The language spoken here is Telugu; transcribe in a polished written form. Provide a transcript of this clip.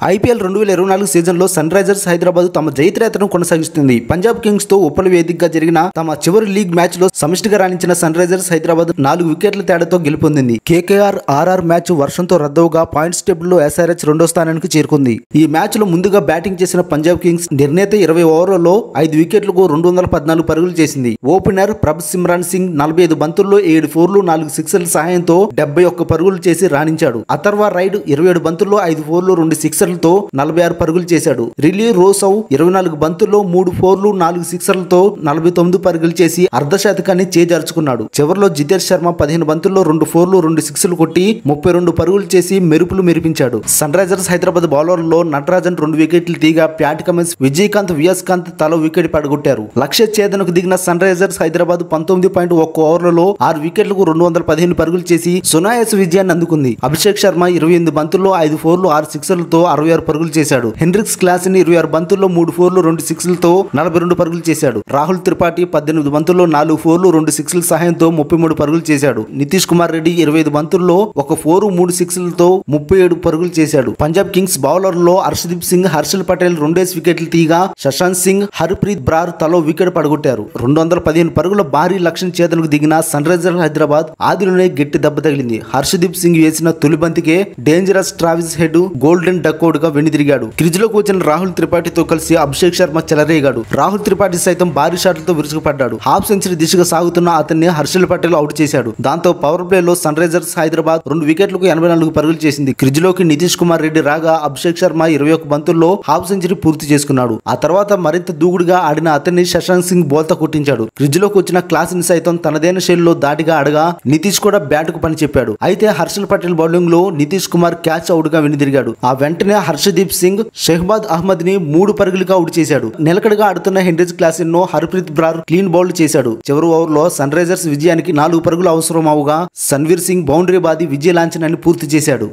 ఐపీఎల్ 2024 సీజన్లో సన్ రైజర్స్ హైదరాబాద్ తమ జైత్రయాత్రను కొనసాగిస్తుంది. పంజాబ్ కింగ్స్ తో ఉప్పల వేదికగా జరిగిన తమ చివరి లీగ్ మ్యాచ్ లో సమిష్టిగా రాణించిన సన్ రైజర్స్ హైదరాబాద్ 4 వికెట్ల తేడాతో గెలుపొందింది. కేకేఆర్ ఆర్ఆర్ మ్యాచ్ వర్షంతో రద్దవుగా పాయింట్స్ టేబుల్ లో ఎస్ఆర్హెచ్ రెండో స్థానానికి చేరుకుంది. ఈ మ్యాచ్ లో ముందుగా బ్యాటింగ్ చేసిన పంజాబ్ కింగ్స్ నిర్ణీత 20 ఓవర్లలో 5 వికెట్లకు 214 పరుగులు చేసింది. ఓపెనర్ ప్రభ్ సిమ్రాన్ సింగ్ 45 బంతుల్లో 7 ఫోర్లు 4 సిక్సర్ల సహాయంతో 71 పరుగులు చేసి రాణించాడు. అథర్వా రైడ్ 27 బంతుల్లో 5 ఫోర్లు 2 సిక్సర్లతో 46 పరుగులు చేశాడు. రిలీ రోసౌ 24 బంతుల్లో 3 ఫోర్లు 4 సిక్సర్లతో 49 పరుగులు చేసి అర్ధశతకాన్ని చేజార్చుకున్నాడు. చివరిలో జితేష్ శర్మ 15 బంతుల్లో 2 ఫోర్లు 2 సిక్స్లు కొట్టి 32 పరుగులు చేసి మెరుపులు మెరిపించాడు. సన్ రైజర్స్ హైదరాబాద్ బౌలర్లలో నటరాజన్ 2 వికెట్లు తీగా ప్యాట్ కమిన్స్, విజయకాంత్, వియాస్కాంత్ తలో వికెట్ పడగొట్టారు. లక్ష్య ఛేదనకు దిగిన సన్ రైజర్స్ హైదరాబాద్ 19.1 ఓవర్లలో 6 వికెట్లకు 215 పరుగులు చేసి సునాయాస విజయాన్ని అందుకుంది. అభిషేక్ శర్మ 28 బంతుల్లో 5 ఫోర్లు 6 సిక్సర్లతో 66 పరుగులు చేశాడు. హెన్రిక్స్ క్లాసెన్ 26 బంతుల్లో 3 ఫోర్లు 2 సిక్స్లతో 42 పరుగులు చేశాడు. రాహుల్ త్రిపాఠి 18 బంతుల్లో 4 ఫోర్లు 2 సిక్స్ల సహాయంతో 33 పరుగులు చేశాడు. నితీష్ కుమార్ రెడ్డి 25 బంతుల్లో 1 ఫోరు 3 సిక్స్లతో 37 పరుగులు చేశాడు. పంజాబ్ కింగ్స్ బౌలర్లలో హర్షదీప్ సింగ్, హర్షల్ పటేల్ 2 వికెట్లు తీగా శశాంత్ సింగ్, హర్ప్రీత్ బ్రార్ తలో వికెట్ పడగొట్టారు. 215 పరుగుల భారీ లక్ష్యం ఛేదనకు దిగిన సన్ రైజర్స్ హైదరాబాద్ ఆదిలోనే గట్టి దెబ్బ తగిలింది. హర్షదీప్ సింగ్ వేసిన తొలి బంతికే dangerous Travis Head golden duck out గా వెనుదిరిగాడు. క్రిజ్లోకి వచ్చిన రాహుల్ త్రిపాఠితో కలిసి అభిషేక్ శర్మ చెలరేగాడు. రాహుల్ త్రిపాఠి సైతం భారీ షాట్లతో విరుచుకుపడ్డాడు. హాఫ్ సెంచరీ దిశగా సాగుతున్న అతన్ని హర్షల్ పటేల్ అవుట్ చేశాడు. దాంతో పవర్ ప్లే లో సన్ రైజర్స్ హైదరాబాద్ 2 వికెట్లకు 84 పరుగులు చేసింది. క్రిజ్లోకి నితీష్ కుమార్ రెడ్డి రాగా అభిషేక్ శర్మ 21 బంతుల్లో హాఫ్ సెంచరీ పూర్తి చేసుకున్నాడు. ఆ తర్వాత మరింత దూకుడుగా ఆడిన అతన్ని శశాంత్ సింగ్ బౌల్తో కొట్టించాడు. క్రిజ్లోకి వచ్చిన క్లాసెన్ సైతం తనదైన శైలిలో దాటిగా ఆడగా నితీష్ కూడా బ్యాటుకు పని చెప్పాడు. అయితే హర్షల్ పటేల్ బౌలింగ్ లో నితీష్ కుమార్ క్యాచ్ అవుట్ గా వెనుదిరిగాడు. ఆ వెంటనే హర్షదీప్ సింగ్ షెహబాద్ అహ్మద్ ని 3 పరుగులుగా అవుట్ చేశాడు. నిలకడగా ఆడుతున్న హెన్రిక్స్ క్లాసెన్ ను హర్ప్రీత్ బ్రార్ క్లీన్ బౌల్డ్ చేశాడు. చివరి ఓవర్లో సన్ రైజర్స్ విజయానికి 4 పరుగులు అవసరం అవగా సన్వీర్ సింగ్ బౌండరీ బాది విజయ లాంఛనాన్ని పూర్తి చేశాడు.